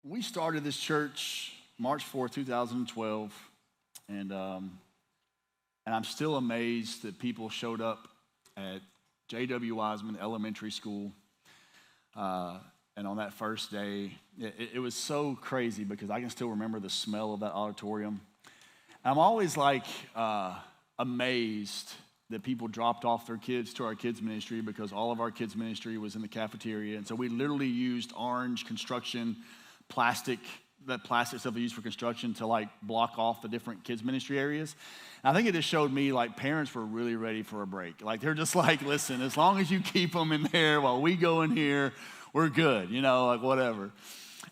We started this church March 4th, 2012, and I'm still amazed that people showed up at J.W. Wiseman Elementary School, and on that first day, it was so crazy because I can still remember the smell of that auditorium. I'm always amazed that people dropped off their kids to our kids ministry because all of our kids ministry was in the cafeteria, and so we literally used orange construction plastic stuff they use for construction to block off the different kids ministry areas. And I think it just showed me parents were really ready for a break. They're just listen, as long as you keep them in there while we go in here, we're good, whatever.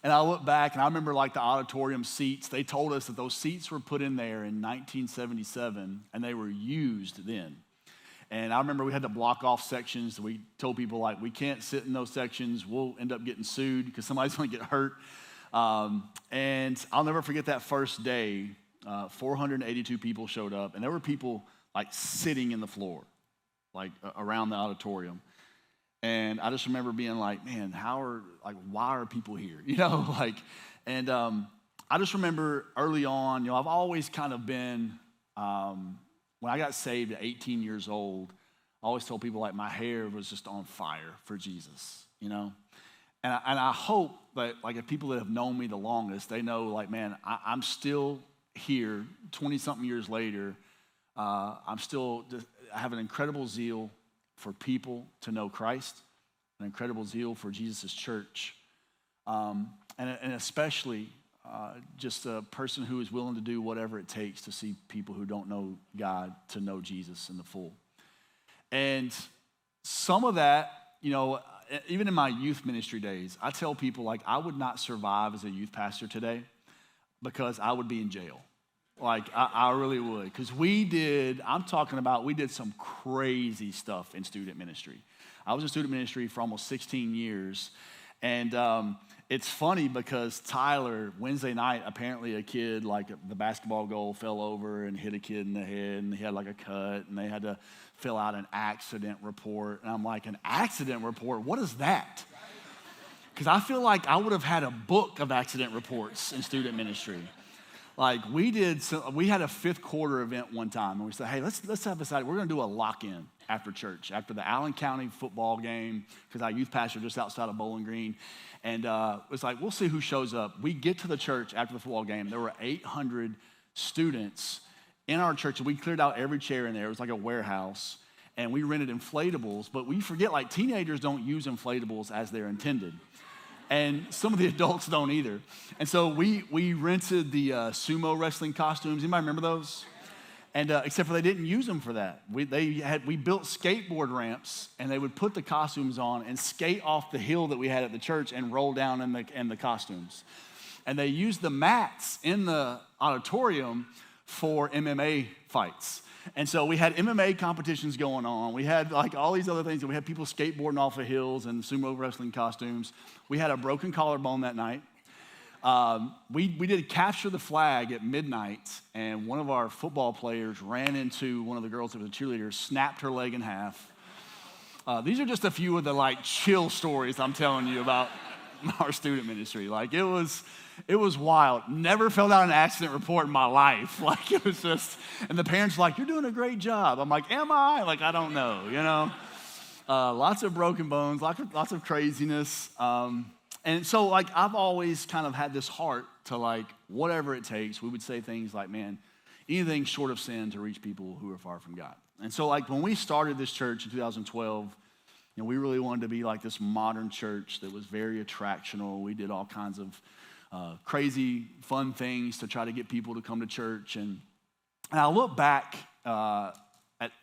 And I look back and I remember the auditorium seats, they told us that those seats were put in there in 1977 and they were used then. And I remember we had to block off sections. We told people we can't sit in those sections. We'll end up getting sued because somebody's going to get hurt. And I'll never forget that first day, 482 people showed up, and there were people sitting in the floor, around the auditorium. And I just remember being man, why are people here? And I just remember early on, I've always kind of been, when I got saved at 18 years old, I always told people my hair was just on fire for Jesus, And I hope that if people that have known me the longest, they know man, I'm still here 20-something years later. I have an incredible zeal for people to know Christ, an incredible zeal for Jesus' church, and especially just a person who is willing to do whatever it takes to see people who don't know God to know Jesus in the full. And some of that, even in my youth ministry days, I tell people I would not survive as a youth pastor today because I would be in jail. I really would. Because we did some crazy stuff in student ministry. I was in student ministry for almost 16 years. And it's funny because Tyler, Wednesday night, apparently a kid, the basketball goal fell over and hit a kid in the head, and he had a cut, and they had to fill out an accident report. And I'm an accident report? What is that? Because I feel I would have had a book of accident reports in student ministry. We had a fifth quarter event one time, and we said, hey, let's have this idea. We're going to do a lock-in after church, after the Allen County football game, because our youth pastor just outside of Bowling Green. And it's we'll see who shows up. We get to the church after the football game. There were 800 students in our church, and we cleared out every chair in there. It was like a warehouse, and we rented inflatables. But we forget, teenagers don't use inflatables as they're intended. And some of the adults don't either. And so we rented the sumo wrestling costumes. Anybody remember those? And except for they didn't use them for that. We built skateboard ramps, and they would put the costumes on and skate off the hill that we had at the church and roll down in the costumes. And they used the mats in the auditorium for MMA fights. And so we had MMA competitions going on. We had all these other things. We had people skateboarding off of hills and sumo wrestling costumes. We had a broken collarbone that night. We did capture the flag at midnight, and one of our football players ran into one of the girls that was a cheerleader, snapped her leg in half. These are just a few of the chill stories I'm telling you about our student ministry. It was wild. Never filled out an accident report in my life. It was just, and the parents were you're doing a great job. I'm am I? I don't know, Lots of broken bones, lots of craziness. And so, I've always kind of had this heart to, whatever it takes. We would say things man, anything short of sin to reach people who are far from God. And so, when we started this church in 2012, we really wanted to be this modern church that was very attractional. We did all kinds of crazy, fun things to try to get people to come to church. And I look back at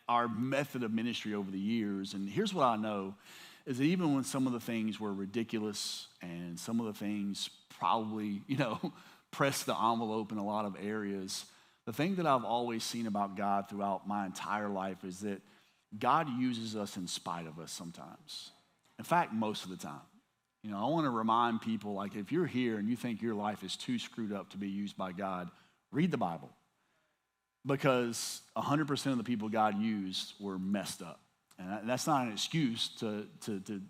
our method of ministry over the years, and here's what I know, is that even when some of the things were ridiculous and some of the things probably, pressed the envelope in a lot of areas, the thing that I've always seen about God throughout my entire life is that God uses us in spite of us sometimes. In fact, most of the time. I want to remind people, if you're here and you think your life is too screwed up to be used by God, read the Bible. Because 100% of the people God used were messed up. And that's not an excuse to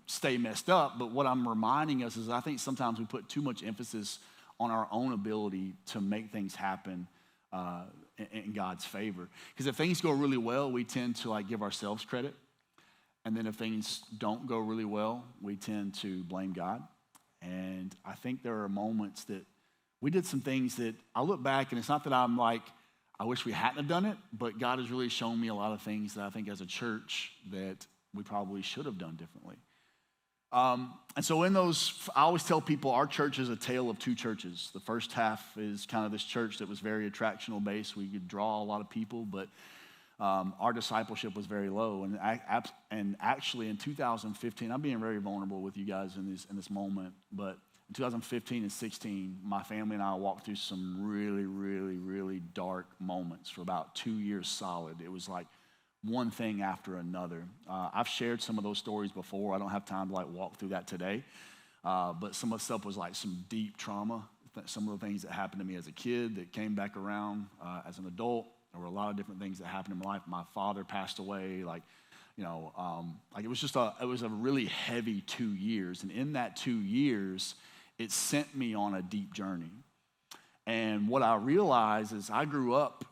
stay messed up, but what I'm reminding us is I think sometimes we put too much emphasis on our own ability to make things happen in God's favor. Because if things go really well, we tend to like give ourselves credit. And then if things don't go really well, we tend to blame God. And I think there are moments that we did some things that I look back, and it's not that I'm like, I wish we hadn't have done it, but God has really shown me a lot of things that I think as a church that we probably should have done differently. And so in those, I always tell people our church is a tale of two churches. The first half is kind of this church that was very attractional based. We could draw a lot of people, but our discipleship was very low. And actually in 2015, I'm being very vulnerable with you guys in this moment, but in 2015 and 16, my family and I walked through some really, really, really dark moments for about 2 years solid. It was like one thing after another. I've shared some of those stories before. I don't have time to like walk through that today. But some of the stuff was like some deep trauma. Some of the things that happened to me as a kid that came back around as an adult. There were a lot of different things that happened in my life. My father passed away. It was a really heavy 2 years. And in that 2 years, it sent me on a deep journey. And what I realized is I grew up,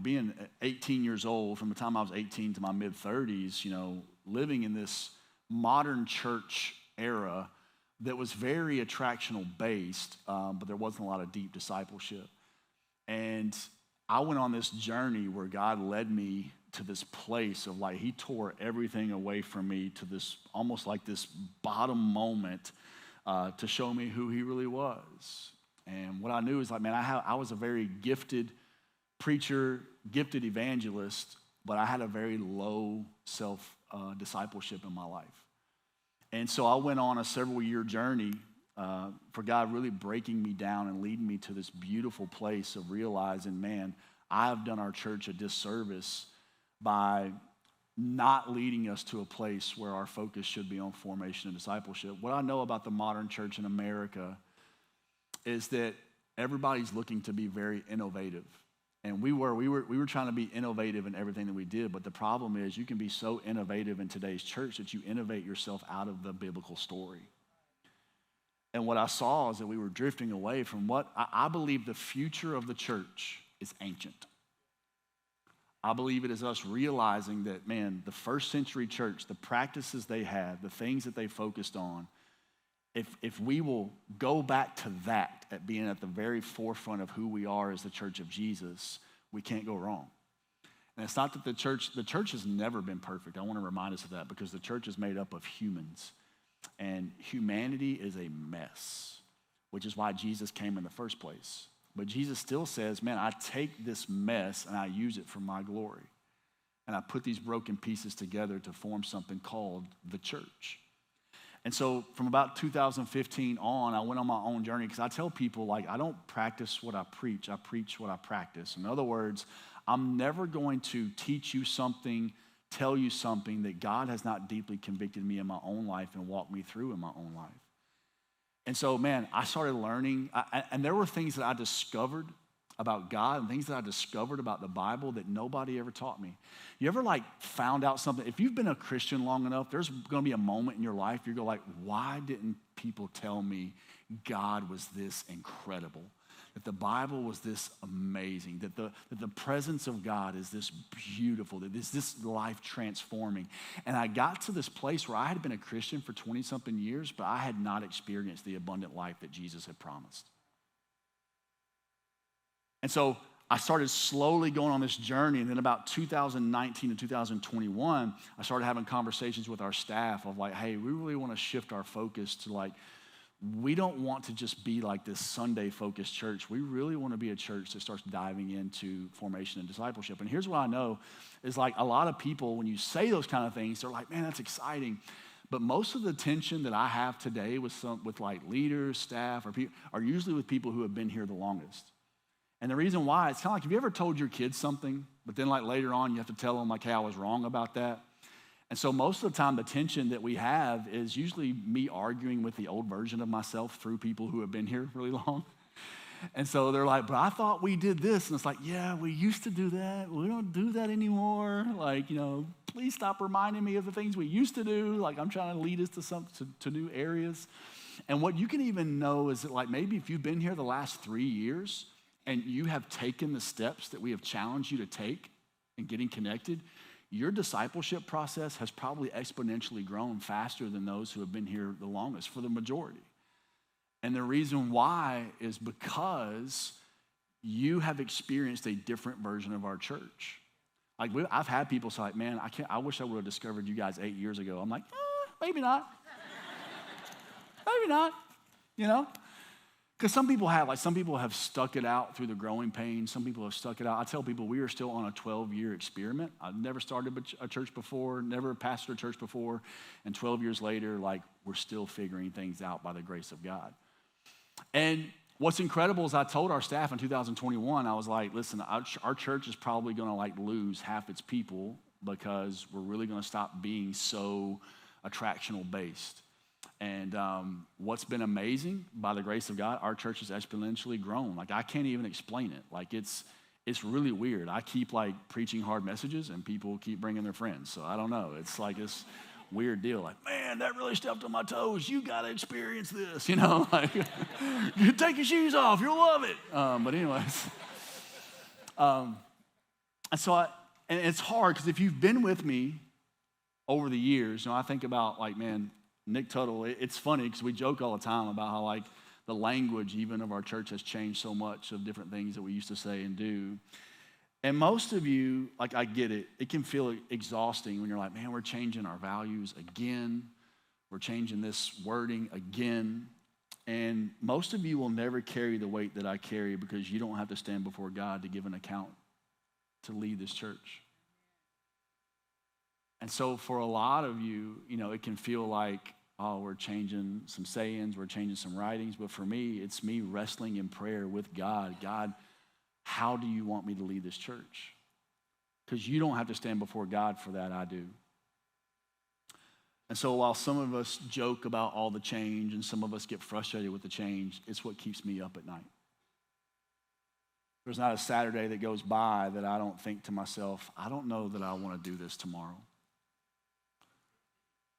being 18 years old, from the time I was 18 to my mid-30s, living in this modern church era that was very attractional based, but there wasn't a lot of deep discipleship. And I went on this journey where God led me to this place of like, he tore everything away from me to this, almost like this bottom moment to show me who he really was. And what I knew is like, man, I was a very gifted preacher, gifted evangelist, but I had a very low self-discipleship in my life. And so I went on a several-year journey for God really breaking me down and leading me to this beautiful place of realizing, man, I've done our church a disservice by not leading us to a place where our focus should be on formation and discipleship. What I know about the modern church in America is that everybody's looking to be very innovative. And we were trying to be innovative in everything that we did, but the problem is you can be so innovative in today's church that you innovate yourself out of the biblical story. And what I saw is that we were drifting away from what I believe the future of the church is ancient. I believe it is us realizing that, man, the first century church, the practices they had, the things that they focused on, if we will go back to that at being at the very forefront of who we are as the church of Jesus, we can't go wrong. And it's not that the church has never been perfect. I want to remind us of that because the church is made up of humans. And humanity is a mess, which is why Jesus came in the first place. But Jesus still says, man, I take this mess and I use it for my glory. And I put these broken pieces together to form something called the church. And so from about 2015 on, I went on my own journey because I tell people, like, I don't practice what I preach what I practice. In other words, I'm never going to teach you something, tell you something that God has not deeply convicted me in my own life and walked me through in my own life. And so, man, I started learning, and there were things that I discovered about God and things that I discovered about the Bible that nobody ever taught me. You ever like found out something? If you've been a Christian long enough, there's going to be a moment in your life you're going to like, why didn't people tell me God was this incredible? That the Bible was this amazing, that the presence of God is this beautiful, that this life transforming. And I got to this place where I had been a Christian for 20-something years, but I had not experienced the abundant life that Jesus had promised. And so I started slowly going on this journey, and then about 2019 and 2021, I started having conversations with our staff of like, hey, we really want to shift our focus to like, we don't want to just be like this Sunday-focused church. We really want to be a church that starts diving into formation and discipleship. And here's what I know is like a lot of people, when you say those kind of things, they're like, man, that's exciting. But most of the tension that I have today with like leaders, staff, or people are usually with people who have been here the longest. And the reason why, it's kind of like, have you ever told your kids something, but then like later on you have to tell them like, hey, I was wrong about that? And so most of the time, the tension that we have is usually me arguing with the old version of myself through people who have been here really long. And so they're like, but I thought we did this. And it's like, yeah, we used to do that. We don't do that anymore. Like, please stop reminding me of the things we used to do. Like, I'm trying to lead us to new areas. And what you can even know is that, like, maybe if you've been here the last 3 years and you have taken the steps that we have challenged you to take in getting connected, your discipleship process has probably exponentially grown faster than those who have been here the longest for the majority. And the reason why is because you have experienced a different version of our church. Like, I've had people say, like, man, I wish I would have discovered you guys 8 years ago. I'm like, maybe not. Maybe not, Because some people have stuck it out through the growing pains. Some people have stuck it out. I tell people we are still on a 12-year experiment. I've never started a church before, never pastored a church before. And 12 years later, like, we're still figuring things out by the grace of God. And what's incredible is I told our staff in 2021, I was like, listen, our church is probably going to like lose half its people because we're really going to stop being so attractional based. And what's been amazing, by the grace of God, our church has exponentially grown. Like, I can't even explain it. Like, it's really weird. I keep, like, preaching hard messages, and people keep bringing their friends. So I don't know. It's like this weird deal. Like, man, that really stepped on my toes. You got to experience this, Like, you take your shoes off. You'll love it. But anyways. And it's hard because if you've been with me over the years, I think about, like, man, Nick Tuttle, it's funny because we joke all the time about how, like, the language even of our church has changed so much of different things that we used to say and do. And most of you, like, I get it. It can feel exhausting when you're like, man, we're changing our values again. We're changing this wording again. And most of you will never carry the weight that I carry because you don't have to stand before God to give an account to lead this church. And so for a lot of you, it can feel like, oh, we're changing some sayings, we're changing some writings. But for me, it's me wrestling in prayer with God. God, how do you want me to lead this church? Because you don't have to stand before God for that, I do. And so while some of us joke about all the change and some of us get frustrated with the change, it's what keeps me up at night. There's not a Saturday that goes by that I don't think to myself, I don't know that I want to do this tomorrow.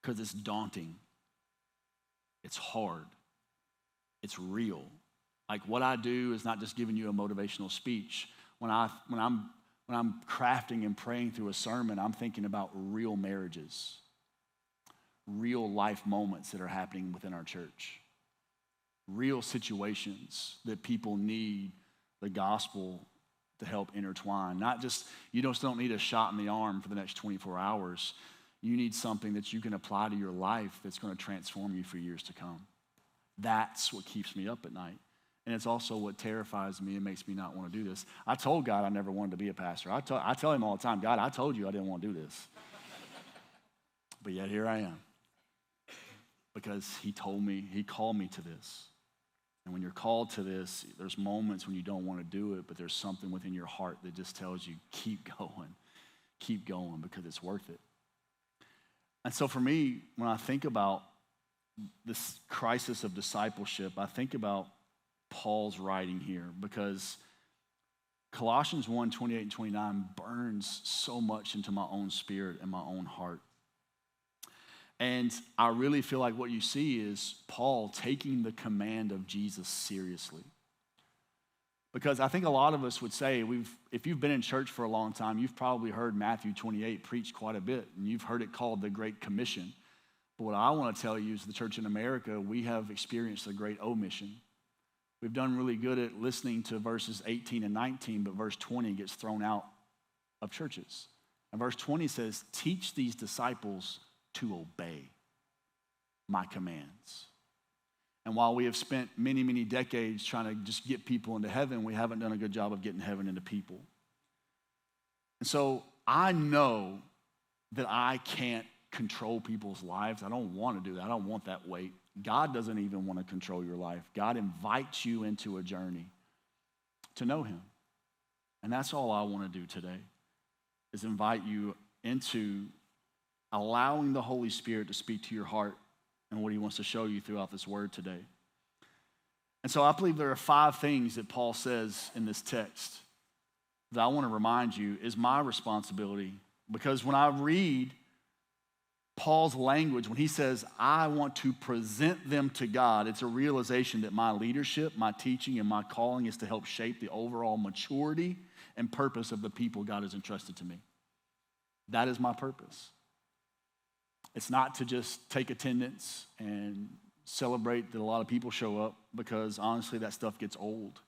Because it's daunting. It's hard. It's real. Like, what I do is not just giving you a motivational speech. When I'm crafting and praying through a sermon, I'm thinking about real marriages, real life moments that are happening within our church, real situations that people need the gospel to help intertwine. You just don't need a shot in the arm for the next 24 hours. You need something that you can apply to your life that's going to transform you for years to come. That's what keeps me up at night. And it's also what terrifies me and makes me not want to do this. I told God I never wanted to be a pastor. I tell him all the time, God, I told you I didn't want to do this. But yet here I am. Because he told me, he called me to this. And when you're called to this, there's moments when you don't want to do it, but there's something within your heart that just tells you, keep going because it's worth it. And so for me, when I think about this crisis of discipleship, I think about Paul's writing here because Colossians 1:28 and 29 burns so much into my own spirit and my own heart. And I really feel like what you see is Paul taking the command of Jesus seriously. Because I think a lot of us would say, if you've been in church for a long time, you've probably heard Matthew 28 preached quite a bit, and you've heard it called the Great Commission. But what I want to tell you is the church in America, we have experienced the Great Omission. We've done really good at listening to verses 18 and 19, but verse 20 gets thrown out of churches. And verse 20 says, teach these disciples to obey my commands. And while we have spent many, many decades trying to just get people into heaven, we haven't done a good job of getting heaven into people. And so I know that I can't control people's lives. I don't want to do that. I don't want that weight. God doesn't even want to control your life. God invites you into a journey to know him. And that's all I want to do today, is invite you into allowing the Holy Spirit to speak to your heart and what he wants to show you throughout this word today. And so I believe there are 5 things that Paul says in this text that I want to remind you is my responsibility. Because when I read Paul's language, when he says, I want to present them to God, it's a realization that my leadership, my teaching, and my calling is to help shape the overall maturity and purpose of the people God has entrusted to me. That is my purpose. It's not to just take attendance and celebrate that a lot of people show up, because honestly that stuff gets old.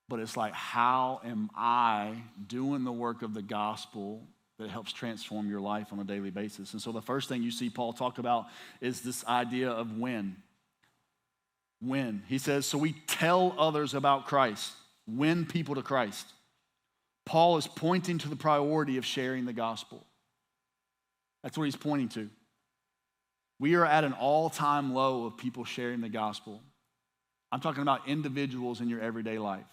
But it's like, how am I doing the work of the gospel that helps transform your life on a daily basis? And so the first thing you see Paul talk about is this idea of when. When. He says, so we tell others about Christ, win people to Christ. Paul is pointing to the priority of sharing the gospel. That's what he's pointing to. We are at an all-time low of people sharing the gospel. I'm talking about individuals in your everyday life.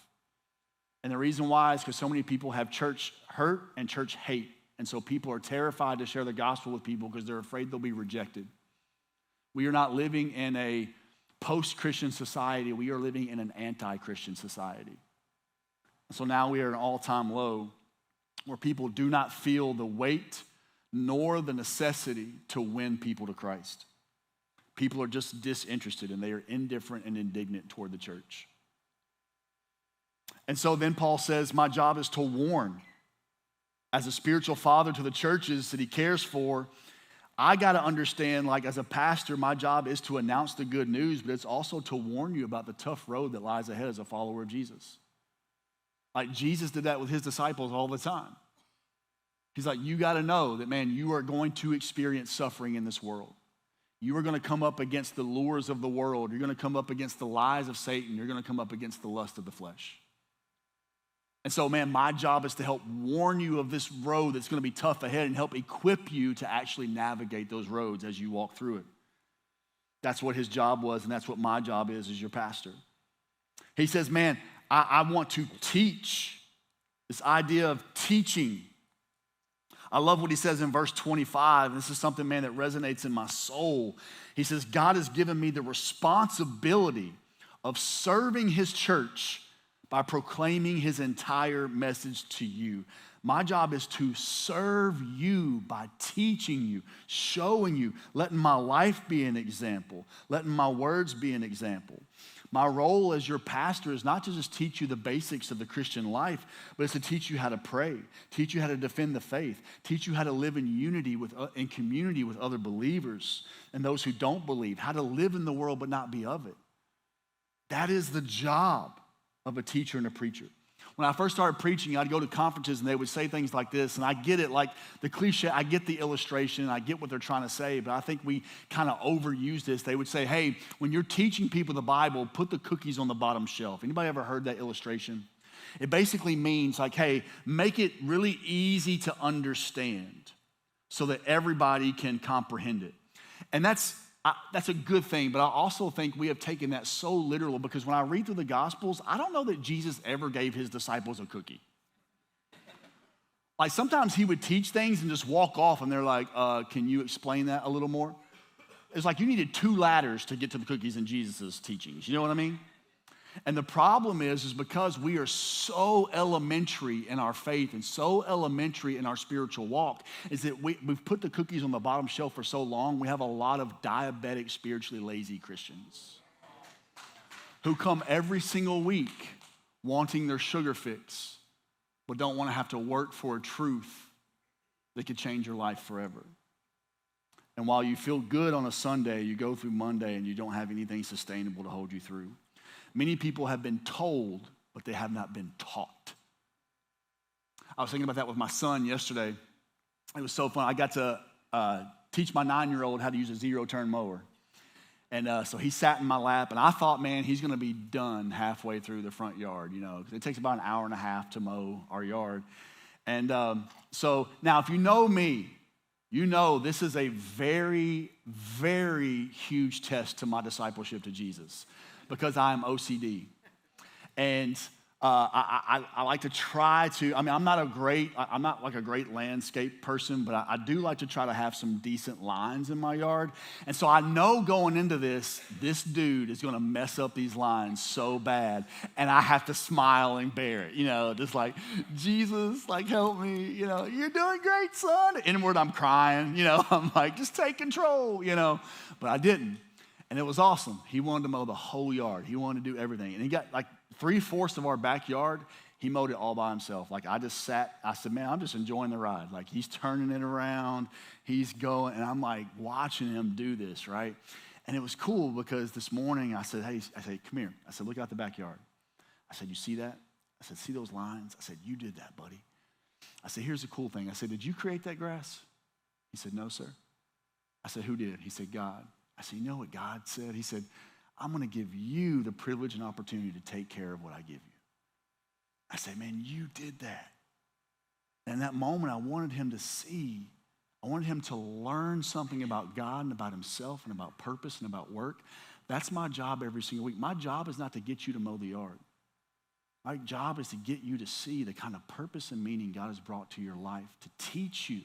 And the reason why is because so many people have church hurt and church hate. And so people are terrified to share the gospel with people because they're afraid they'll be rejected. We are not living in a post-Christian society. We are living in an anti-Christian society. So now we are at an all-time low where people do not feel the weight nor the necessity to win people to Christ. People are just disinterested and they are indifferent and indignant toward the church. And so then Paul says, my job is to warn. As a spiritual father to the churches that he cares for, I got to understand, like as a pastor, my job is to announce the good news, but it's also to warn you about the tough road that lies ahead as a follower of Jesus. Like Jesus did that with his disciples all the time. He's like, you got to know that, man, you are going to experience suffering in this world. You are going to come up against the lures of the world. You're going to come up against the lies of Satan. You're going to come up against the lust of the flesh. And so, man, my job is to help warn you of this road that's going to be tough ahead and help equip you to actually navigate those roads as you walk through it. That's what his job was, and that's what my job is as your pastor. He says, man, I want to teach. This idea of teaching. I love what he says in verse 25. This is something, man, that resonates in my soul. He says, God has given me the responsibility of serving his church by proclaiming his entire message to you. My job is to serve you by teaching you, showing you, letting my life be an example, letting my words be an example. My role as your pastor is not to just teach you the basics of the Christian life, but it's to teach you how to pray, teach you how to defend the faith, teach you how to live in unity in community with other believers and those who don't believe, how to live in the world but not be of it. That is the job of a teacher and a preacher. When I first started preaching, I'd go to conferences and they would say things like this, and I get it, like the cliche, I get the illustration, I get what they're trying to say, but I think we kind of overuse this. They would say, hey, when you're teaching people the Bible, put the cookies on the bottom shelf. Anybody ever heard that illustration? It basically means like, hey, make it really easy to understand so that everybody can comprehend it. And that's a good thing, but I also think we have taken that so literal because when I read through the Gospels, I don't know that Jesus ever gave his disciples a cookie. Like sometimes he would teach things and just walk off and they're like, can you explain that a little more? It's like you needed 2 ladders to get to the cookies in Jesus' teachings. You know what I mean? And the problem is because we are so elementary in our faith and so elementary in our spiritual walk, is that we've put the cookies on the bottom shelf for so long, we have a lot of diabetic, spiritually lazy Christians who come every single week wanting their sugar fix, but don't want to have to work for a truth that could change your life forever. And while you feel good on a Sunday, you go through Monday and you don't have anything sustainable to hold you through. Many people have been told, but they have not been taught. I was thinking about that with my son yesterday. It was so fun. I got to teach my 9-year-old how to use a zero-turn mower. And so he sat in my lap, and I thought, man, he's going to be done halfway through the front yard, you know, because it takes about an hour and a half to mow our yard. And so now if you know me, you know this is a very, very huge test to my discipleship to Jesus. Because I'm OCD. And I like to try to, I'm not like a great landscape person, but I do like to try to have some decent lines in my yard. And so I know going into this dude is gonna mess up these lines so bad, and I have to smile and bear it, just like, Jesus, like help me, you're doing great, son. Inward, I'm crying, I'm like, just take control, but I didn't. And it was awesome. He wanted to mow the whole yard. He wanted to do everything. And he got like 3/4 of our backyard, he mowed it all by himself. Like I said, man, I'm just enjoying the ride. Like he's turning it around, he's going, and I'm like watching him do this, right? And it was cool because this morning I said, come here. I said, look out the backyard. I said, you see that? I said, see those lines? I said, you did that, buddy. I said, here's the cool thing. I said, did you create that grass? He said, no, sir. I said, who did? He said, God. I said, you know what God said? He said, I'm going to give you the privilege and opportunity to take care of what I give you. I said, man, you did that. And in that moment, I wanted him to see, I wanted him to learn something about God and about himself and about purpose and about work. That's my job every single week. My job is not to get you to mow the yard. My job is to get you to see the kind of purpose and meaning God has brought to your life, to teach you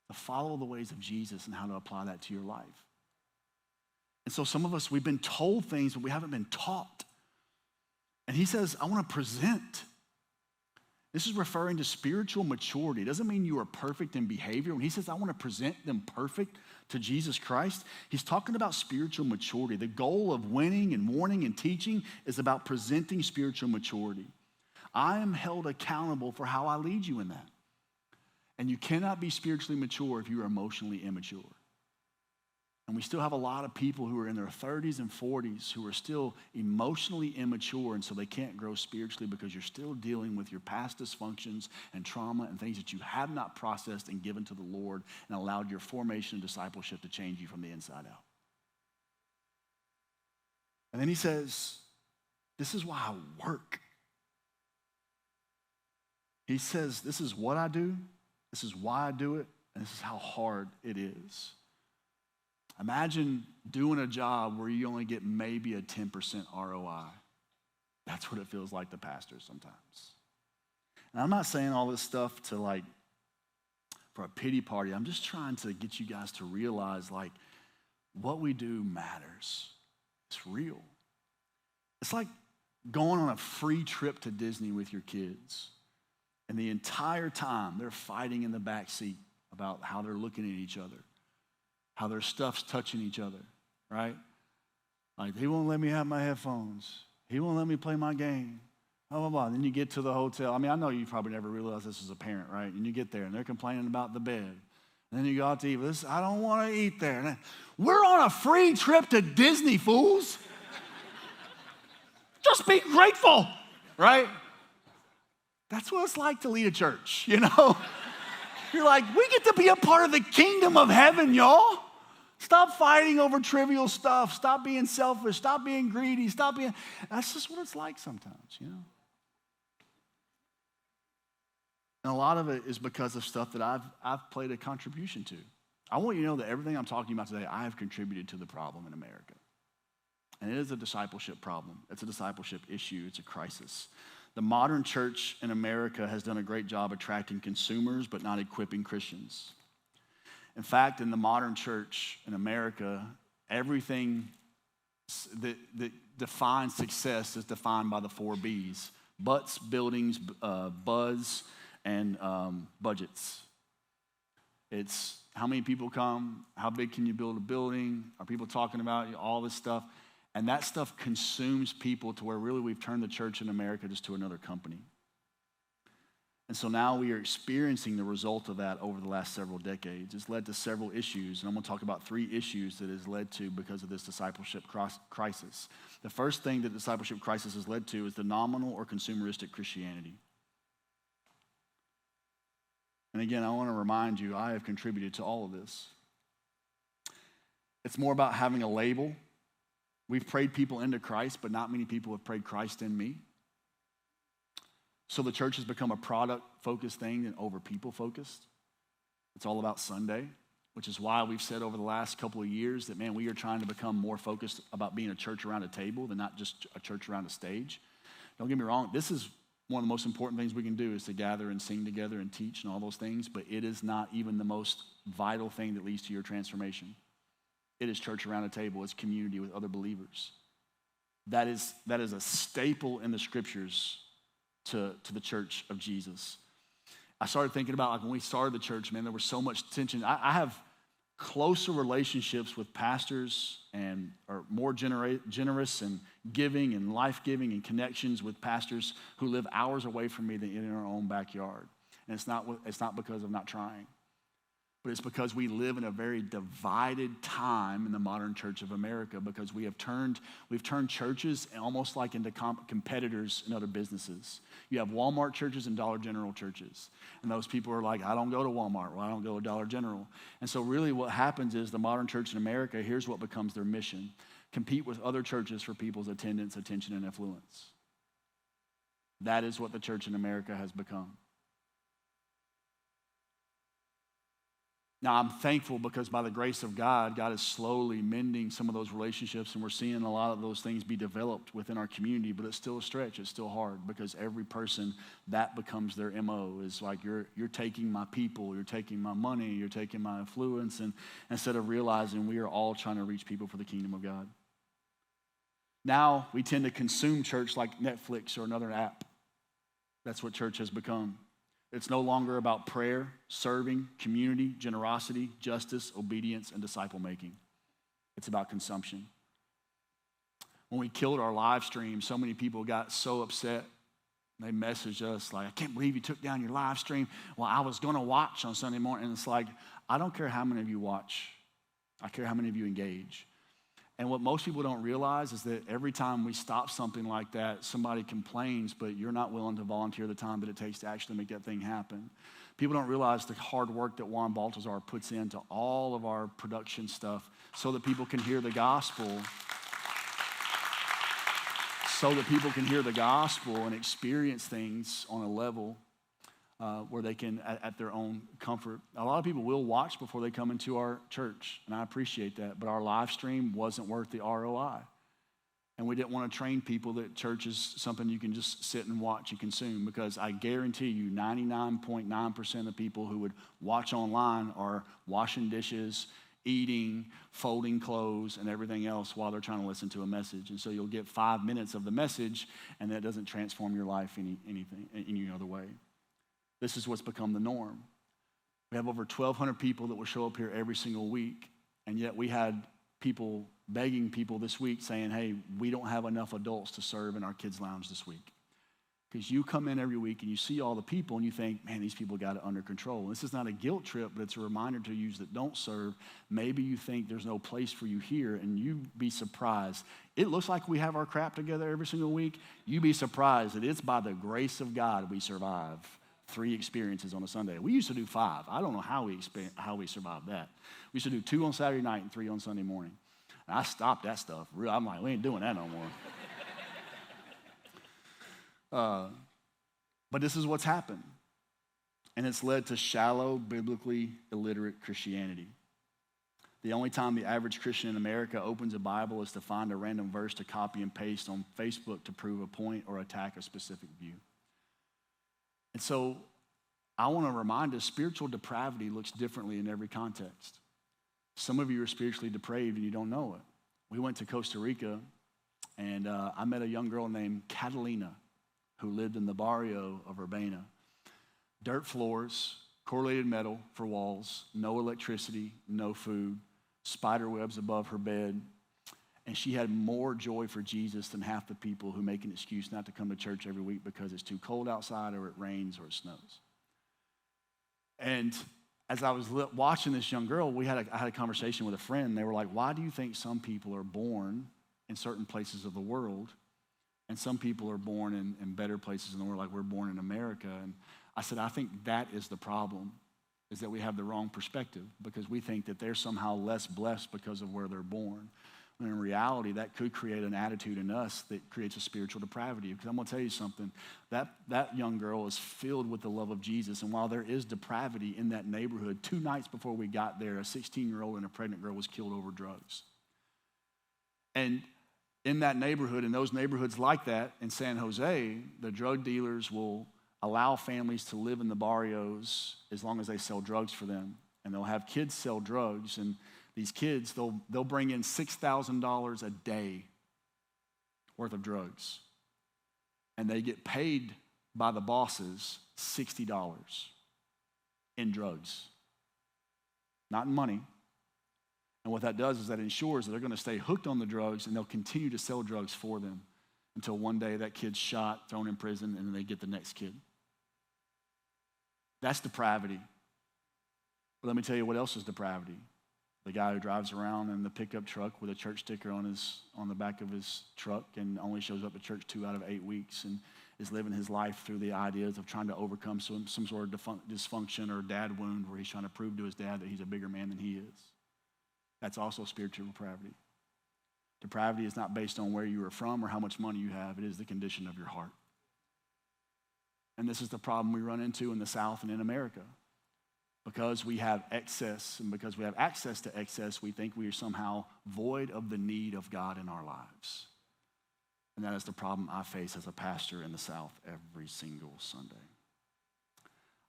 to follow the ways of Jesus and how to apply that to your life. And so some of us, we've been told things, but we haven't been taught. And he says, I want to present. This is referring to spiritual maturity. It doesn't mean you are perfect in behavior. When he says, I want to present them perfect to Jesus Christ, he's talking about spiritual maturity. The goal of winning and warning and teaching is about presenting spiritual maturity. I am held accountable for how I lead you in that. And you cannot be spiritually mature if you are emotionally immature. And we still have a lot of people who are in their 30s and 40s who are still emotionally immature, and so they can't grow spiritually because you're still dealing with your past dysfunctions and trauma and things that you have not processed and given to the Lord and allowed your formation and discipleship to change you from the inside out. And then he says, this is why I work. He says, this is what I do, this is why I do it, and this is how hard it is. Imagine doing a job where you only get maybe a 10% ROI. That's what it feels like to pastors sometimes. And I'm not saying all this stuff for a pity party. I'm just trying to get you guys to realize what we do matters. It's real. It's like going on a free trip to Disney with your kids. And the entire time they're fighting in the back seat about how they're looking at each other, how their stuff's touching each other, right? Like, he won't let me have my headphones. He won't let me play my game. Blah, blah, blah. Then you get to the hotel. I know you probably never realized this as a parent, right? And you get there, and they're complaining about the bed. And then you go out to eat. I don't want to eat there. And we're on a free trip to Disney, fools. Just be grateful, right? That's what it's like to lead a church, You're like, we get to be a part of the kingdom of heaven, y'all. Stop fighting over trivial stuff. Stop being selfish. Stop being greedy. That's just what it's like sometimes, And a lot of it is because of stuff that I've played a contribution to. I want you to know that everything I'm talking about today, I have contributed to the problem in America. And it is a discipleship problem. It's a discipleship issue. It's a crisis. The modern church in America has done a great job attracting consumers, but not equipping Christians. In fact, in the modern church in America, everything that defines success is defined by the 4 B's: butts, buildings, buzz, and budgets. It's how many people come, how big can you build a building, are people talking about all this stuff? And that stuff consumes people to where really we've turned the church in America just to another company. And so now we are experiencing the result of that over the last several decades. It's led to several issues, and I'm going to talk about 3 issues that it's led to because of this discipleship crisis. The first thing that discipleship crisis has led to is the nominal or consumeristic Christianity. And again, I want to remind you, I have contributed to all of this. It's more about having a label. We've prayed people into Christ, but not many people have prayed Christ in me. So the church has become a product-focused thing and over people-focused. It's all about Sunday, which is why we've said over the last couple of years that, man, we are trying to become more focused about being a church around a table than not just a church around a stage. Don't get me wrong, this is one of the most important things we can do is to gather and sing together and teach and all those things, but it is not even the most vital thing that leads to your transformation. It is church around a table. It's community with other believers. That is a staple in the scriptures to the church of Jesus. I started thinking about, like, when we started the church, man, there was so much tension. I have closer relationships with pastors and are more generous and giving and life-giving and connections with pastors who live hours away from me than in our own backyard. And it's not because of not trying, but it's because we live in a very divided time in the modern church of America, because we've turned churches almost like into competitors in other businesses. You have Walmart churches and Dollar General churches. And those people are like, I don't go to Walmart, well, I don't go to Dollar General. And so really what happens is the modern church in America, here's what becomes their mission: compete with other churches for people's attendance, attention, and influence. That is what the church in America has become. Now, I'm thankful because by the grace of God, God is slowly mending some of those relationships, and we're seeing a lot of those things be developed within our community, but it's still a stretch. It's still hard because every person, that becomes their MO, is like, you're taking my people, you're taking my money, you're taking my influence, and instead of realizing we are all trying to reach people for the kingdom of God. Now, we tend to consume church like Netflix or another app. That's what church has become. It's no longer about prayer, serving, community, generosity, justice, obedience, and disciple making. It's about consumption. When we killed our live stream, so many people got so upset. They messaged us like, I can't believe you took down your live stream. Well, I was going to watch on Sunday morning. And it's like, I don't care how many of you watch. I care how many of you engage. And what most people don't realize is that every time we stop something like that, somebody complains, but you're not willing to volunteer the time that it takes to actually make that thing happen. People don't realize the hard work that Juan Baltazar puts into all of our production stuff so that people can hear the gospel, and experience things on a level where they can, at their own comfort. A lot of people will watch before they come into our church, and I appreciate that, but our live stream wasn't worth the ROI. And we didn't want to train people that church is something you can just sit and watch and consume, because I guarantee you 99.9% of the people who would watch online are washing dishes, eating, folding clothes, and everything else while they're trying to listen to a message. And so you'll get 5 minutes of the message, and that doesn't transform your life any other way. This is what's become the norm. We have over 1,200 people that will show up here every single week, and yet we had people begging people this week saying, hey, we don't have enough adults to serve in our kids' lounge this week. Because you come in every week and you see all the people and you think, man, these people got it under control. And this is not a guilt trip, but it's a reminder to you that don't serve. Maybe you think there's no place for you here, and you be surprised. It looks like we have our crap together every single week. You be surprised that it's by the grace of God we survive 3 experiences on a Sunday. We used to do 5. I don't know how we survived that. We used to do 2 on Saturday night and 3 on Sunday morning. And I stopped that stuff. I'm like, we ain't doing that no more. But this is what's happened. And it's led to shallow, biblically illiterate Christianity. The only time the average Christian in America opens a Bible is to find a random verse to copy and paste on Facebook to prove a point or attack a specific view. And so I want to remind us, spiritual depravity looks differently in every context. Some of you are spiritually depraved and you don't know it. We went to Costa Rica, and I met a young girl named Catalina who lived in the barrio of Urbana. Dirt floors, corrugated metal for walls, no electricity, no food, spider webs above her bed. And she had more joy for Jesus than half the people who make an excuse not to come to church every week because it's too cold outside or it rains or it snows. And as I was watching this young girl, I had a conversation with a friend. They were like, why do you think some people are born in certain places of the world and some people are born in better places in the world, like we're born in America? And I said, I think that is the problem, is that we have the wrong perspective, because we think that they're somehow less blessed because of where they're born. When in reality, that could create an attitude in us that creates a spiritual depravity. Because I'm going to tell you something, that young girl is filled with the love of Jesus. And while there is depravity in that neighborhood, 2 nights before we got there, a 16-year-old and a pregnant girl was killed over drugs. And in that neighborhood, in those neighborhoods like that in San Jose, the drug dealers will allow families to live in the barrios as long as they sell drugs for them. And they'll have kids sell drugs, and these kids, they'll bring in $6,000 a day worth of drugs. And they get paid by the bosses $60 in drugs, not in money. And what that does is that ensures that they're going to stay hooked on the drugs, and they'll continue to sell drugs for them until one day that kid's shot, thrown in prison, and then they get the next kid. That's depravity. But let me tell you what else is depravity. The guy who drives around in the pickup truck with a church sticker on the back of his truck and only shows up at church 2 out of 8 weeks and is living his life through the ideas of trying to overcome some sort of dysfunction or dad wound where he's trying to prove to his dad that he's a bigger man than he is. That's also spiritual depravity. Depravity is not based on where you are from or how much money you have. It is the condition of your heart. And this is the problem we run into in the South and in America. Because we have excess and because we have access to excess, we think we are somehow void of the need of God in our lives. And that is the problem I face as a pastor in the South every single Sunday.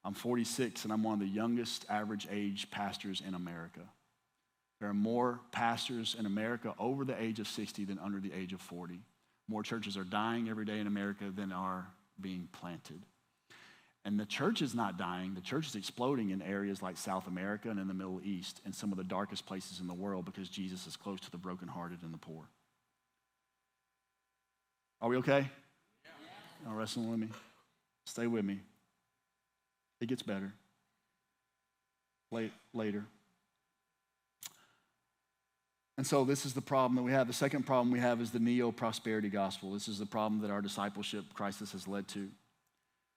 I'm 46 and I'm one of the youngest average age pastors in America. There are more pastors in America over the age of 60 than under the age of 40. More churches are dying every day in America than are being planted. And the church is not dying. The church is exploding in areas like South America and in the Middle East and some of the darkest places in the world because Jesus is close to the brokenhearted and the poor. Are we okay? Yeah. Y'all wrestling with me? Stay with me. It gets better. Later. And so this is the problem that we have. The second problem we have is the neo-prosperity gospel. This is the problem that our discipleship crisis has led to.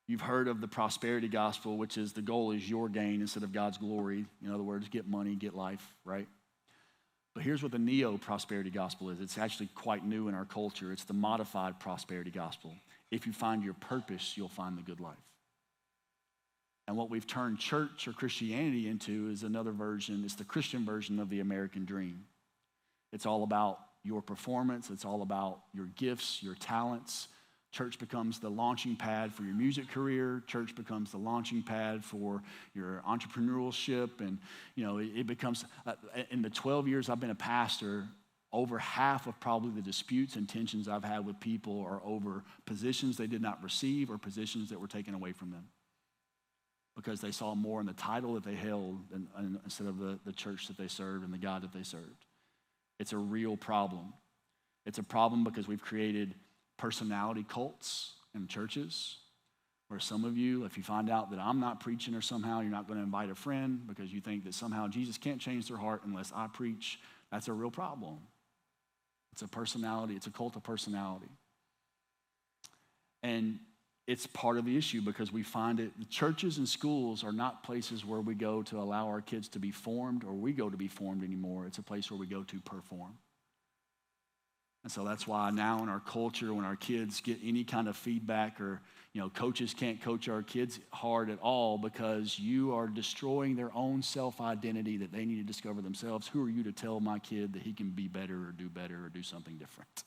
You've heard of the prosperity gospel, which is the goal is your gain instead of God's glory. In other words, get money, get life, right? But here's what the neo-prosperity gospel is. It's actually quite new in our culture. It's the modified prosperity gospel. If you find your purpose, you'll find the good life. And what we've turned church or Christianity into is another version. It's the Christian version of the American dream. It's all about your performance. It's all about your gifts, your talents. Church becomes the launching pad for your music career. Church becomes the launching pad for your entrepreneurship. And, it becomes, in the 12 years I've been a pastor, over half of probably the disputes and tensions I've had with people are over positions they did not receive or positions that were taken away from them because they saw more in the title that they held instead of the church that they served and the God that they served. It's a real problem. It's a problem because we've created personality cults in churches where some of you, if you find out that I'm not preaching or somehow you're not going to invite a friend because you think that somehow Jesus can't change their heart unless I preach, that's a real problem. It's a personality. It's a cult of personality. And it's part of the issue because we find it, the churches and schools are not places where we go to allow our kids to be formed or we go to be formed anymore. It's a place where we go to perform. And so that's why now in our culture, when our kids get any kind of feedback or, coaches can't coach our kids hard at all because you are destroying their own self-identity that they need to discover themselves. Who are you to tell my kid that he can be better or do something different?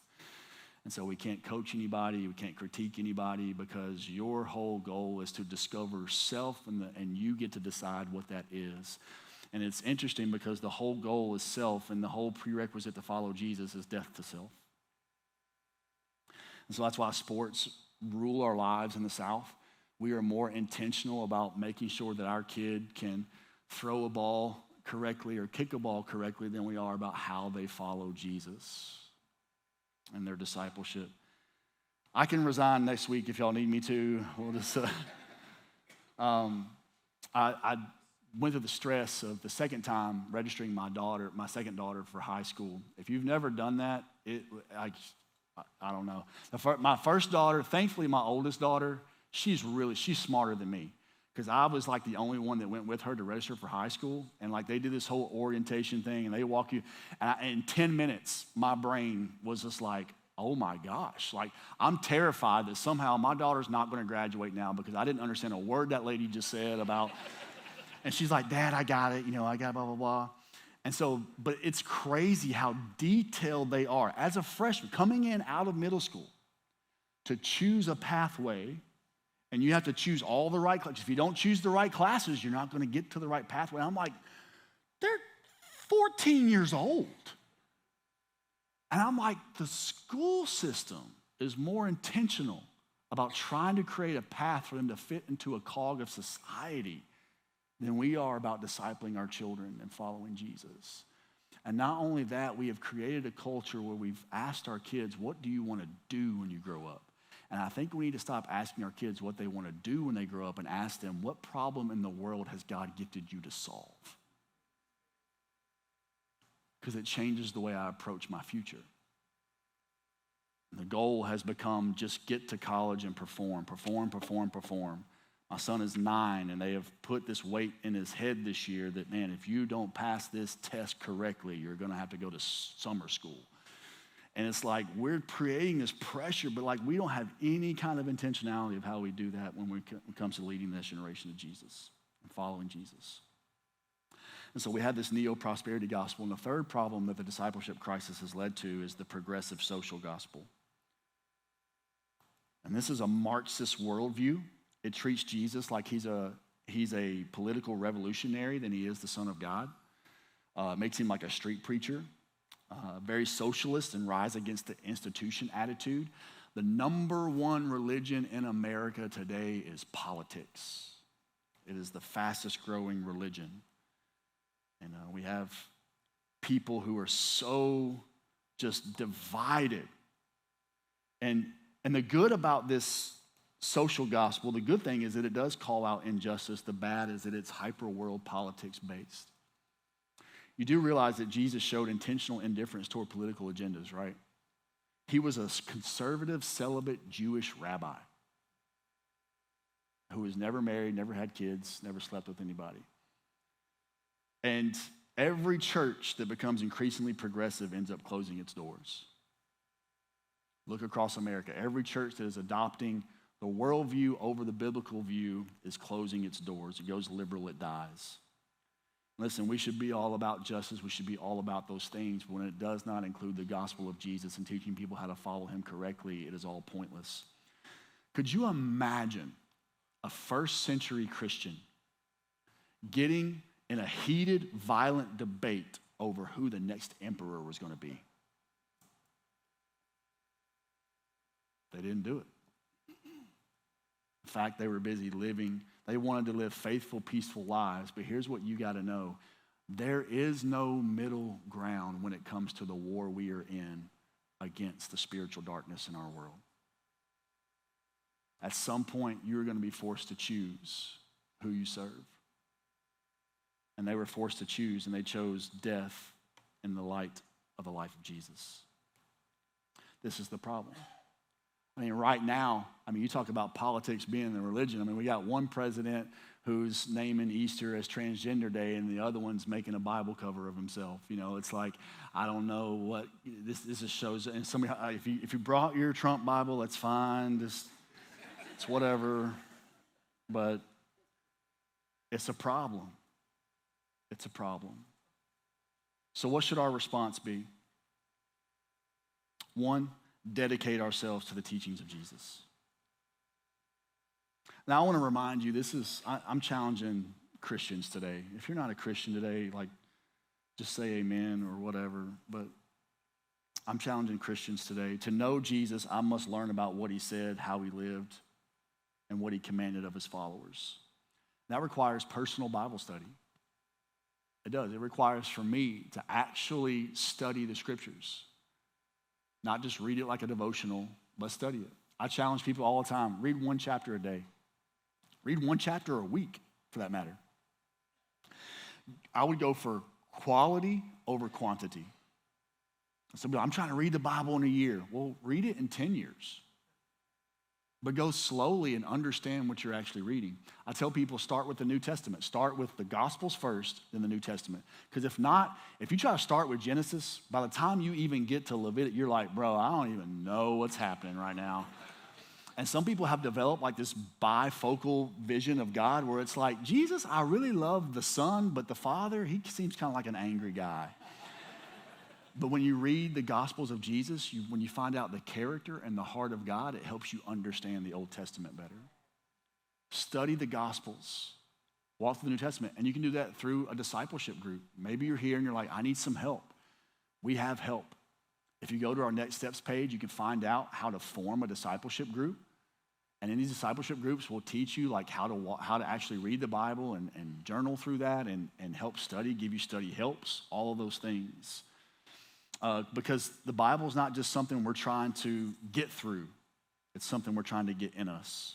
And so we can't coach anybody, we can't critique anybody because your whole goal is to discover self and you get to decide what that is. And it's interesting because the whole goal is self and the whole prerequisite to follow Jesus is death to self. And so that's why sports rule our lives in the South. We are more intentional about making sure that our kid can throw a ball correctly or kick a ball correctly than we are about how they follow Jesus and their discipleship. I can resign next week if y'all need me to. We'll just, I went through the stress of the second time registering my second daughter for high school. If you've never done that, I don't know. My first daughter, thankfully my oldest daughter, she's smarter than me because I was like the only one that went with her to register for high school. And like they did this whole orientation thing and they walk you. And in 10 minutes, my brain was just like, oh my gosh. Like I'm terrified that somehow my daughter's not going to graduate now because I didn't understand a word that lady just said about. And she's like, Dad, I got it. I got blah, blah, blah. And so, but it's crazy how detailed they are. As a freshman, coming in out of middle school, to choose a pathway, and you have to choose all the right classes. If you don't choose the right classes, you're not going to get to the right pathway. I'm like, they're 14 years old. And I'm like, the school system is more intentional about trying to create a path for them to fit into a cog of society than we are about discipling our children and following Jesus. And not only that, we have created a culture where we've asked our kids, what do you want to do when you grow up? And I think we need to stop asking our kids what they want to do when they grow up and ask them, what problem in the world has God gifted you to solve? Because it changes the way I approach my future. And the goal has become just get to college and perform. My son is 9, and they have put this weight in his head this year that, man, if you don't pass this test correctly, you're going to have to go to summer school. And it's like we're creating this pressure, but like we don't have any kind of intentionality of how we do that when it comes to leading this generation to Jesus and following Jesus. And so we have this neo-prosperity gospel. And the third problem that the discipleship crisis has led to is the progressive social gospel. And this is a Marxist worldview. It treats Jesus like he's a political revolutionary than he is the Son of God. Makes him like a street preacher. Very socialist and rise against the institution attitude. The number one religion in America today is politics. It is the fastest growing religion. And we have people who are so just divided. And the good about this social gospel, the good thing is that it does call out injustice. The bad is that it's hyper-world politics based. You do realize that Jesus showed intentional indifference toward political agendas, right? He was a conservative, celibate Jewish rabbi who was never married, never had kids, never slept with anybody. And every church that becomes increasingly progressive ends up closing its doors. Look across America. Every church that is adopting the worldview over the biblical view is closing its doors. It goes liberal, it dies. Listen, we should be all about justice. We should be all about those things. But when it does not include the gospel of Jesus and teaching people how to follow him correctly, it is all pointless. Could you imagine a first century Christian getting in a heated, violent debate over who the next emperor was going to be? They didn't do it. In fact, they were busy living. They wanted to live faithful, peaceful lives. But here's what you got to know. There is no middle ground when it comes to the war we are in against the spiritual darkness in our world. At some point, you're going to be forced to choose who you serve. And they were forced to choose, and they chose death in the light of the life of Jesus. This is the problem. I mean, right now, you talk about politics being the religion. We got one president who's naming Easter as Transgender Day, and the other one's making a Bible cover of himself. It's like, I don't know what, this just shows, and somebody, if you brought your Trump Bible, that's fine, it's whatever, but it's a problem. It's a problem. So what should our response be? 1, dedicate ourselves to the teachings of Jesus. Now, I want to remind you, I'm challenging Christians today. If you're not a Christian today, just say amen or whatever, but I'm challenging Christians today. To know Jesus, I must learn about what he said, how he lived, and what he commanded of his followers. That requires personal Bible study. It does. It requires for me to actually study the scriptures. Not just read it like a devotional, but study it. I challenge people all the time, read 1 chapter a day. Read 1 chapter a week, for that matter. I would go for quality over quantity. I'm trying to read the Bible in a year. Well, read it in 10 years. But go slowly and understand what you're actually reading. I tell people, start with the New Testament. Start with the Gospels first, then the New Testament. Because if not, if you try to start with Genesis, by the time you even get to Leviticus, you're like, bro, I don't even know what's happening right now. And some people have developed like this bifocal vision of God where it's like, Jesus, I really love the Son, but the Father, he seems kind of like an angry guy. But when you read the Gospels of Jesus, when you find out the character and the heart of God, it helps you understand the Old Testament better. Study the Gospels. Walk through the New Testament. And you can do that through a discipleship group. Maybe you're here and you're like, I need some help. We have help. If you go to our Next Steps page, you can find out how to form a discipleship group. And in these discipleship groups, we'll teach you like how to actually read the Bible and journal through that and help study, give you study helps, all of those things. Because the Bible is not just something we're trying to get through. It's something we're trying to get in us.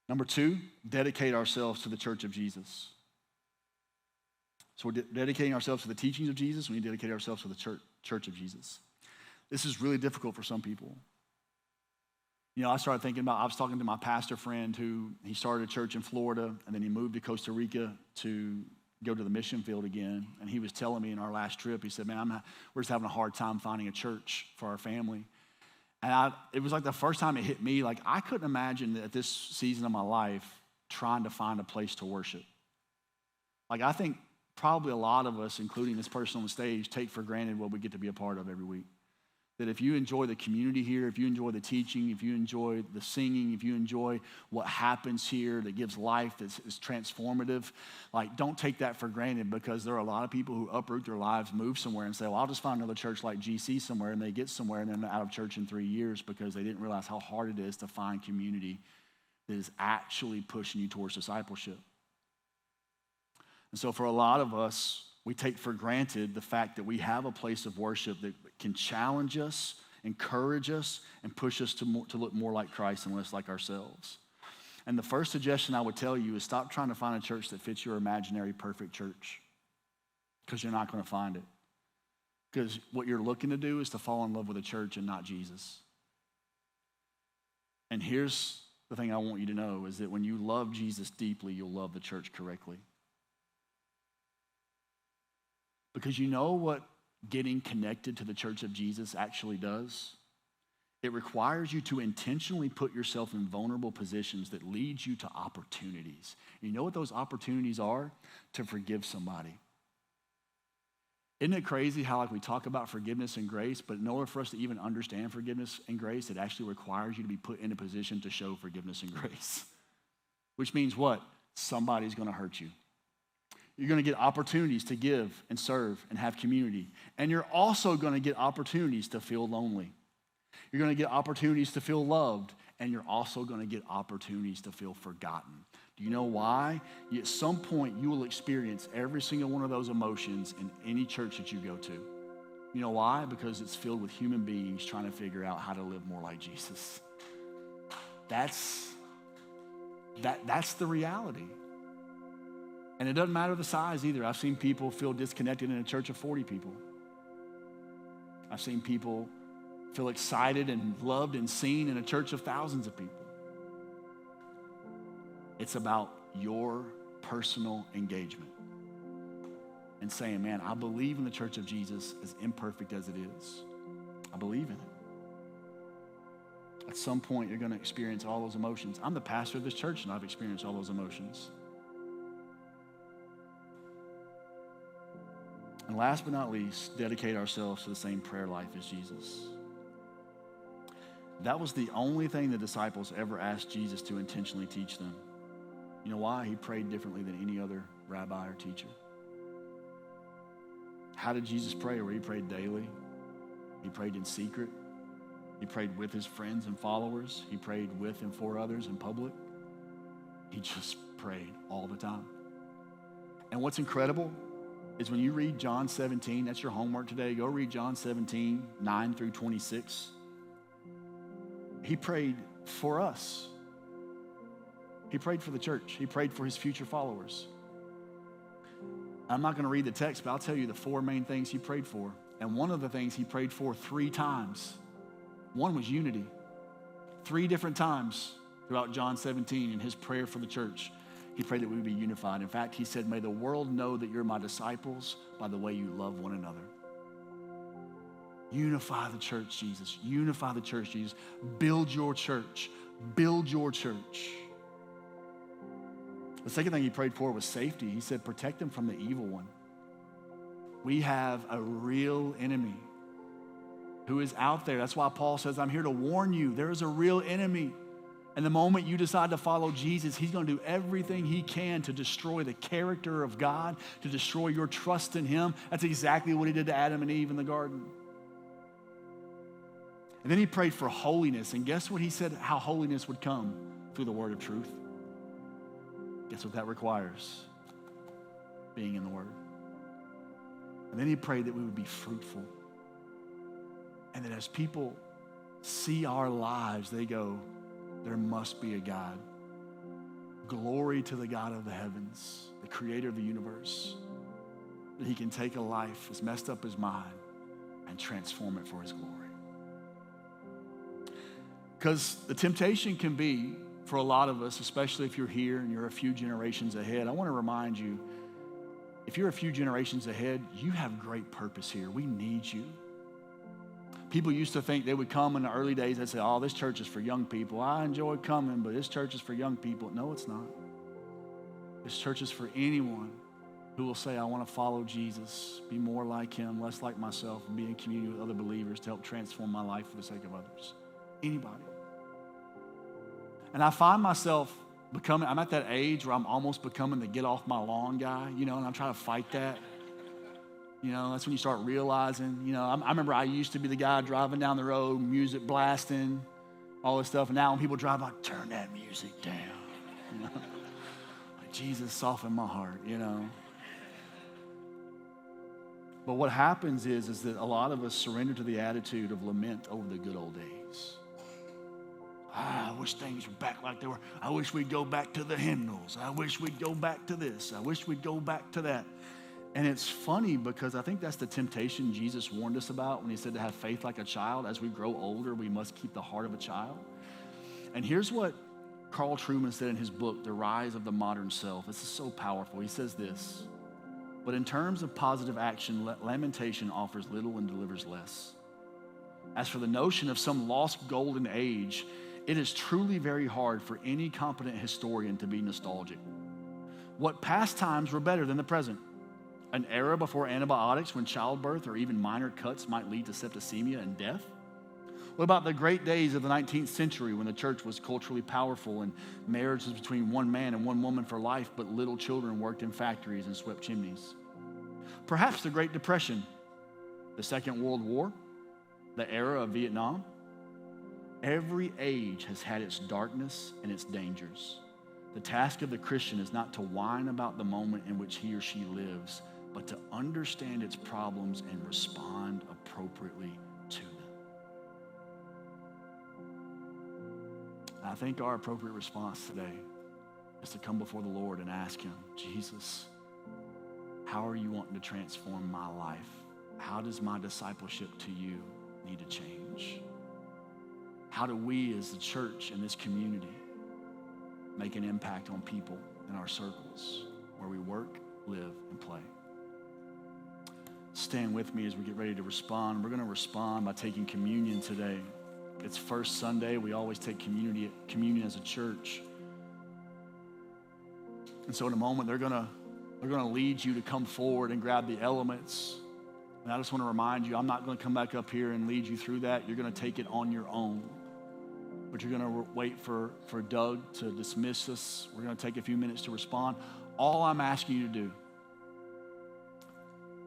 Number 2, dedicate ourselves to the church of Jesus. So we're dedicating ourselves to the teachings of Jesus. We need to dedicate ourselves to the church of Jesus. This is really difficult for some people. You know, I was talking to my pastor friend who, he started a church in Florida, and then he moved to Costa Rica to go to the mission field again. And he was telling me in our last trip, he said, man, we're just having a hard time finding a church for our family. And it was like the first time it hit me, like I couldn't imagine that at this season of my life trying to find a place to worship. Like I think probably a lot of us, including this person on the stage, take for granted what we get to be a part of every week. That if you enjoy the community here, if you enjoy the teaching, if you enjoy the singing, if you enjoy what happens here that gives life, that is transformative, like don't take that for granted, because there are a lot of people who uproot their lives, move somewhere and say, well, I'll just find another church like GC somewhere, and they get somewhere and then they're out of church in 3 years because they didn't realize how hard it is to find community that is actually pushing you towards discipleship. And so for a lot of us, we take for granted the fact that we have a place of worship that can challenge us, encourage us, and push us to look more like Christ and less like ourselves. And the first suggestion I would tell you is stop trying to find a church that fits your imaginary perfect church, because you're not going to find it. Because what you're looking to do is to fall in love with a church and not Jesus. And here's the thing I want you to know is that when you love Jesus deeply, you'll love the church correctly. Because you know what getting connected to the church of Jesus actually does? It requires you to intentionally put yourself in vulnerable positions that lead you to opportunities. You know what those opportunities are? To forgive somebody. Isn't it crazy how like we talk about forgiveness and grace, but in order for us to even understand forgiveness and grace, it actually requires you to be put in a position to show forgiveness and grace. Which means what? Somebody's going to hurt you. You're going to get opportunities to give and serve and have community. And you're also going to get opportunities to feel lonely. You're going to get opportunities to feel loved. And you're also going to get opportunities to feel forgotten. Do you know why? At some point, you will experience every single one of those emotions in any church that you go to. You know why? Because it's filled with human beings trying to figure out how to live more like Jesus. That's the reality. And it doesn't matter the size either. I've seen people feel disconnected in a church of 40 people. I've seen people feel excited and loved and seen in a church of thousands of people. It's about your personal engagement and saying, man, I believe in the church of Jesus, as imperfect as it is. I believe in it. At some point, you're going to experience all those emotions. I'm the pastor of this church, and I've experienced all those emotions. And last but not least, dedicate ourselves to the same prayer life as Jesus. That was the only thing the disciples ever asked Jesus to intentionally teach them. You know why? He prayed differently than any other rabbi or teacher. How did Jesus pray? Well, he prayed daily. He prayed in secret. He prayed with his friends and followers. He prayed with and for others in public. He just prayed all the time. And what's incredible is when you read John 17, that's your homework today, go read John 17, 9 through 26. He prayed for us. He prayed for the church. He prayed for his future followers. I'm not going to read the text, but I'll tell you the 4 main things he prayed for. And one of the things he prayed for 3 times. One was unity. 3 different times throughout John 17 in his prayer for the church. He prayed that we would be unified. In fact, he said, may the world know that you're my disciples by the way you love one another. Unify the church, Jesus. Unify the church, Jesus. Build your church. Build your church. The second thing he prayed for was safety. He said, protect them from the evil one. We have a real enemy who is out there. That's why Paul says, I'm here to warn you. There is a real enemy. And the moment you decide to follow Jesus, he's going to do everything he can to destroy the character of God, to destroy your trust in him. That's exactly what he did to Adam and Eve in the garden. And then he prayed for holiness. And guess what he said, how holiness would come? Through the word of truth. Guess what that requires? Being in the word. And then he prayed that we would be fruitful. And that as people see our lives, they go, there must be a God. Glory to the God of the heavens, the creator of the universe, that he can take a life as messed up as mine and transform it for his glory. Because the temptation can be, for a lot of us, especially if you're here and you're a few generations ahead, I want to remind you, if you're a few generations ahead, you have great purpose here. We need you. People used to think they would come in the early days, they'd say, oh, this church is for young people. I enjoy coming, but this church is for young people. No, it's not. This church is for anyone who will say, I want to follow Jesus, be more like him, less like myself, and be in community with other believers to help transform my life for the sake of others. Anybody. And I find myself I'm at that age where I'm almost becoming the get off my lawn guy, and I'm trying to fight that. That's when you start realizing, I remember I used to be the guy driving down the road, music blasting, all this stuff. And now when people drive, like, turn that music down. Like, Jesus, soften my heart, But what happens is that a lot of us surrender to the attitude of lament over the good old days. I wish things were back like they were. I wish we'd go back to the hymnals. I wish we'd go back to this. I wish we'd go back to that. And it's funny because I think that's the temptation Jesus warned us about when he said to have faith like a child. As we grow older, we must keep the heart of a child. And here's what Carl Trueman said in his book, The Rise of the Modern Self. This is so powerful. He says this, but in terms of positive action, lamentation offers little and delivers less. As for the notion of some lost golden age, it is truly very hard for any competent historian to be nostalgic. What past times were better than the present? An era before antibiotics when childbirth or even minor cuts might lead to septicemia and death? What about the great days of the 19th century when the church was culturally powerful and marriage was between one man and one woman for life, but little children worked in factories and swept chimneys? Perhaps the Great Depression, the Second World War, the era of Vietnam? Every age has had its darkness and its dangers. The task of the Christian is not to whine about the moment in which he or she lives, but to understand its problems and respond appropriately to them. I think our appropriate response today is to come before the Lord and ask him, Jesus, how are you wanting to transform my life? How does my discipleship to you need to change? How do we as the church and this community make an impact on people in our circles where we work, live, and play? Stand with me as we get ready to respond. We're going to respond by taking communion today. It's First Sunday. We always take communion as a church. And so in a moment, they're going to lead you to come forward and grab the elements. And I just want to remind you, I'm not going to come back up here and lead you through that. You're going to take it on your own. But you're going to wait for Doug to dismiss us. We're going to take a few minutes to respond. All I'm asking you to do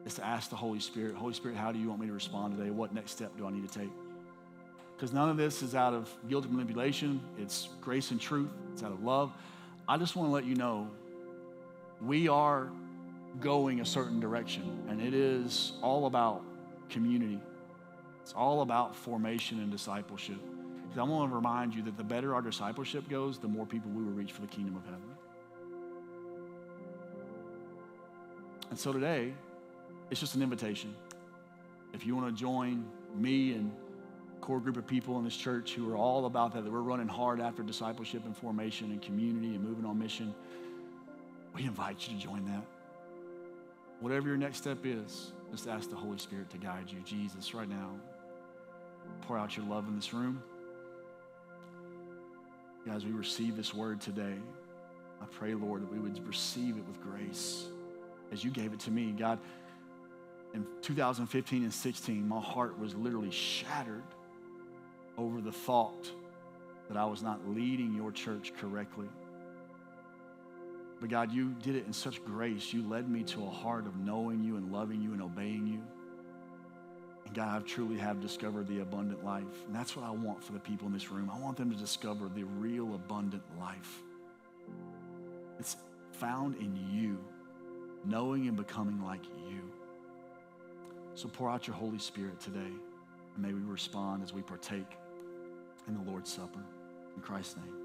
is to ask the Holy Spirit, how do you want me to respond today? What next step do I need to take? Because none of this is out of guilt and manipulation. It's grace and truth. It's out of love. I just want to let you know we are going a certain direction, and it is all about community. It's all about formation and discipleship. Because I want to remind you that the better our discipleship goes, the more people we will reach for the kingdom of heaven. And so today, it's just an invitation. If you want to join me and a core group of people in this church who are all about that we're running hard after discipleship and formation and community and moving on mission, we invite you to join that. Whatever your next step is, just ask the Holy Spirit to guide you. Jesus, right now, Pour out your love in this room. God, as we receive this word today, I pray, Lord, that we would receive it with grace as you gave it to me. God, in 2015 and 16, my heart was literally shattered over the thought that I was not leading your church correctly. But God, you did it in such grace. You led me to a heart of knowing you and loving you and obeying you. And God, I truly have discovered the abundant life. And that's what I want for the people in this room. I want them to discover the real abundant life. It's found in you, knowing and becoming like you. So pour out your Holy Spirit today, and may we respond as we partake in the Lord's Supper. In Christ's name.